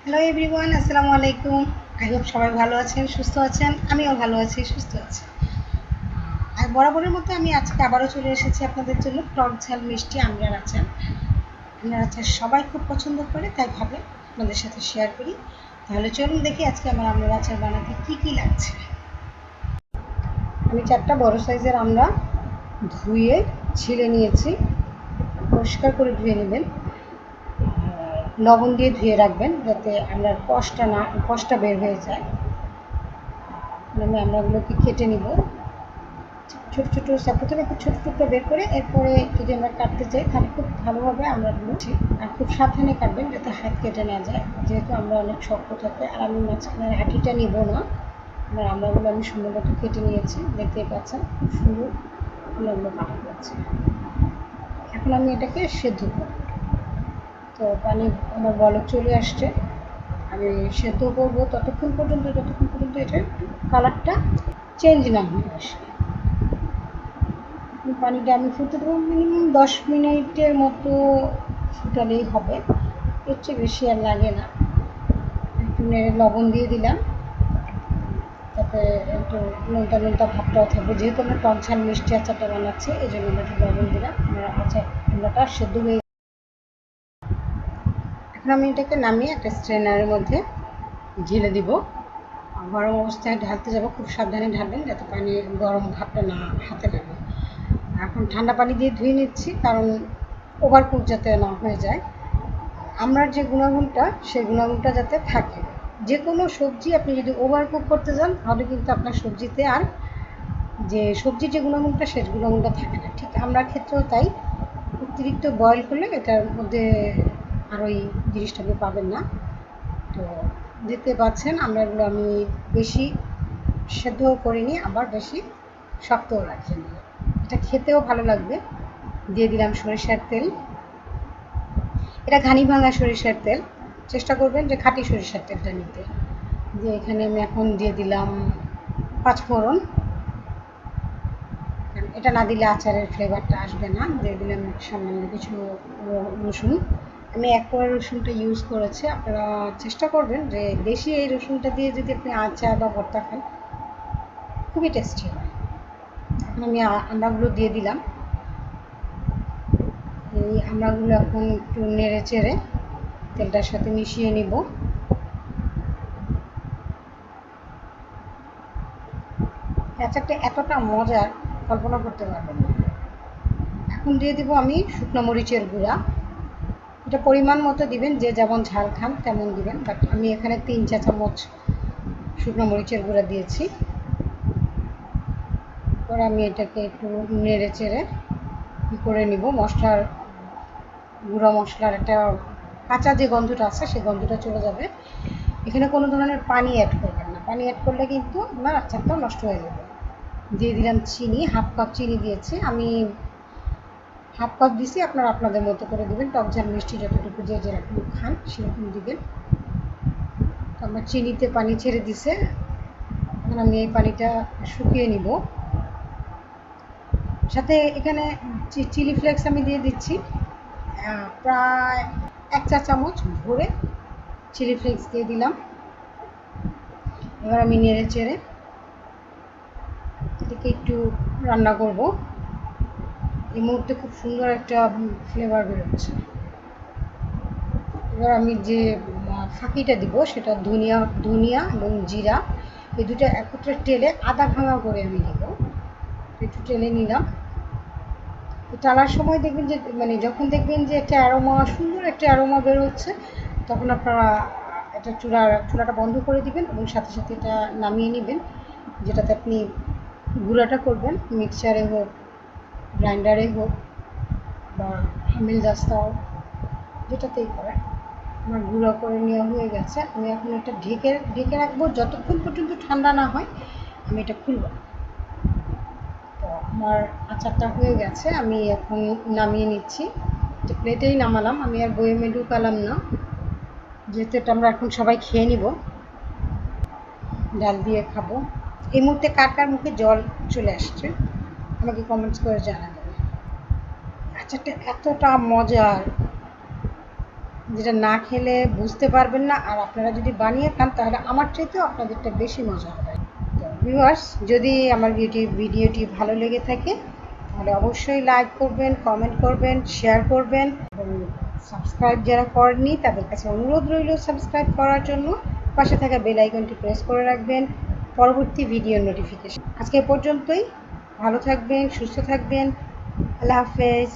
Hello everyone, আসসালামু আলাইকুম। I hope সবাই ভালো আছেন, সুস্থ আছেন। আমিও ভালো আছি, সুস্থ আছি। আর বরাবরের মতো আমি আজকে আবারও চলে এসেছি আপনাদের জন্য টক ঝাল মিষ্টি আমরার আচার। আমরার আচার সবাই খুব পছন্দ করে, তাই ভাবে আপনাদের সাথে শেয়ার করি। তাহলে চলুন দেখি আজকে আমার আমরার আচার বানাতে কি কি লাগছে। আমি 4টা বড় সাইজের আমড়া ধুয়ে ছিলে নিয়েছি। পরিষ্কার করে ধুয়ে নেবেন, লবণ দিয়ে ধুয়ে রাখবেন যাতে আমড়ার কষটা বের হয়ে যায়। আমি আমড়াগুলোকে কেটে নিব ছোটো ছোটো, প্রথমে একটু ছোটো টুকরো বের করে, এরপরে যদি আমরা কাটতে চাই তাহলে খুব ভালোভাবে আমড়াগুলো আর খুব সাবধানে কাটবেন যাতে হাত কেটে না যায়, যেহেতু আমরা অনেক শক্ত থাকে। আর আমি মাঝখানের হাঁটিটা নিব না। আমার আমড়াগুলো আমি সুন্দর মতো কেটে নিয়েছি, দেখতেই পাচ্ছেন খুব সুন্দর আমড়াগুলো কাটা যাচ্ছে। এখন আমি এটাকে সেদ্ধ করব। তো পানি আমার বলক চলে আসছে, আমি সেদ্ধ করব যতক্ষণ পর্যন্ত এটা কালারটা চেঞ্জ না হয়ে আসে। পানিটা আমি ফুটতে দেবো মিনিমাম 10 মিনিটের মতো ফুটালেই হবে, এর চেয়ে বেশি আর লাগে না। একটু নেড়ে লবণ দিয়ে দিলাম, তাতে একটু নোনতা নোনতা ভাবটাও থাকবে, যেহেতু আমরা টক ঝাল মিষ্টি আচারটা বানাচ্ছি এই জন্য আমরা একটু লবণ দিলাম। আমার আচার কুমড়াটা সেদ্ধ হয়ে, এখন আমি এটাকে নামিয়ে একটা স্ট্রেনারের মধ্যে ঢেলে দিব। গরম অবস্থায় ঢালতে যাব, খুব সাবধানে ঢালবেন যাতে পানি গরম ভাবটা না হাতে লাগে। এখন ঠান্ডা পানি দিয়ে ধুয়ে নিচ্ছি, কারণ ওভারকুক যাতে না হয়ে যায়। আমরার যে গুণাগুণটা সেই গুণাগুণটা যাতে থাকে। যে কোনো সবজি আপনি যদি ওভারকুক করতে যান তাহলে কিন্তু আপনার সবজিতে আর যে সবজির যে গুণাগুণটা সেই গুণাগুণটা থাকে না। ঠিক আমরার ক্ষেত্রেও তাই, অতিরিক্ত বয়েল করলে এটার মধ্যে আর ওই জিনিসটা আপনি পাবেন না। তো দেখতে পাচ্ছেন আমরাগুলো আমি বেশি সেদ্ধও করিনি, আবার বেশি শক্তও রাখিনি। এটা খেতেও ভালো লাগবে। দিয়ে দিলাম সরিষার তেল। এটা ঘানি ভাঙা সরিষার তেল, চেষ্টা করবেন যে খাঁটি সরিষার তেলটা নিতে। দিয়ে এখানে আমি এখন দিয়ে দিলাম 5 ফোড়ন, এটা না দিলে আচারের ফ্লেভারটা আসবে না। দিয়ে দিলাম সামান্য কিছু রসুন, আমি 1 কোয়া রসুনটা ইউজ করেছি। আপনারা চেষ্টা করবেন যে দেশি এই রসুনটা দিয়ে যদি আপনি আচার বা ভর্তা খান খুবই টেস্টি হয়। এখন আমি আমড়াগুলো দিয়ে দিলাম। এই আমড়াগুলো এখন একটু নেড়ে চেড়ে তেলটার সাথে মিশিয়ে নিব। আচারটা এতটা মজার কল্পনা করতে পারবেন না। এখন দিয়ে দিব আমি শুকনো মরিচের গুঁড়া। এটা পরিমাণ মতো দিবেন, যে যেমন ঝাল খান তেমন দিবেন, বাট আমি এখানে 3 চা চামচ শুকনো মরিচের গুঁড়া দিয়েছি। পরে আমি এটাকে একটু নেড়ে চেড়ে করে নিব। গুঁড়া মশলার একটা কাঁচা যে গন্ধটা আছে সেই গন্ধটা চলে যাবে। এখানে কোনো ধরনের পানি অ্যাড করবেন না, পানি অ্যাড করলে কিন্তু আপনার আচারটা নষ্ট হয়ে যাবে। দিয়ে দিলাম চিনি, 1/2 কাপ চিনি দিয়েছি আমি, 1/2 কাপ দিছি, আপনারা আপনাদের মতো করে দিবেন, টক ঝাল মিষ্টি যতটুকু যে যেরকম খান সেরকম দিবেন। তো আমার চিনিতে পানি ছেড়ে দিছে, এখন আমি এই পানিটা শুকিয়ে নিব। সাথে এখানে চিলি ফ্লেক্স আমি দিয়ে দিচ্ছি, প্রায় 1 চা চামচ ভরে চিলি ফ্লেক্স দিয়ে দিলাম। এবার আমি নেড়ে চেড়ে এটাকে একটু রান্না করব। এই মুহূর্তে খুব সুন্দর একটা ফ্লেভার বেরোচ্ছে। এবার আমি যে ফাঁকিটা দিব সেটা ধনিয়া এবং জিরা, এই দুটো একত্রে টেলে আদা ভাঙা করে আমি দিব। একটু টেলে নিলাম। টালার সময় দেখবেন যে যখন দেখবেন যে একটা অ্যারোমা, সুন্দর একটা অ্যারোমা বেরোচ্ছে, তখন আপনারা এটা চুলাটা বন্ধ করে দিবেন এবং সাথে সাথে এটা নামিয়ে নেবেন। যেটাতে আপনি গুঁড়াটা করবেন, মিক্সচারে হোক, গ্রাইন্ডারে হোক বা হামিল দাস্তাও, যেটাতেই করেন। আমার গুঁড়ো করে নেওয়া হয়ে গেছে। আমি এখন এটা ঢেকে রাখবো যতক্ষণ পর্যন্ত ঠান্ডা না হয়। আমি এটা খুলব। তো আমার আচারটা হয়ে গেছে, আমি এখন নামিয়ে নিচ্ছি। এটা প্লেটেই নামালাম, আমি আর বয়েমে ঢুকালাম না, যেহেতু এটা আমরা এখন সবাই খেয়ে নিব, ডাল দিয়ে খাবো। এই মুহূর্তে কার কার মুখে জল চলে আসছে আমাকে কমেন্টস করে জানাবেন। আচারটা এতটা মজার, যেটা না খেলে বুঝতে পারবেন না। আর আপনারা যদি বানিয়ে খান তাহলে আমার চাইতেও আপনাদেরটা বেশি মজা হবে। তো ভিউয়ার্স, যদি আমার ভিডিওটি ভালো লেগে থাকে তাহলে অবশ্যই লাইক করবেন, কমেন্ট করবেন, শেয়ার করবেন এবং সাবস্ক্রাইব যারা করেননি তাদের কাছে অনুরোধ রইল সাবস্ক্রাইব করার জন্য। পাশে থাকা বেল আইকনটি প্রেস করে রাখবেন পরবর্তী ভিডিওর নোটিফিকেশন। আজকে পর্যন্তই। ভালো থাকবেন, সুস্থ থাকবেন। আল্লাহ হাফেজ।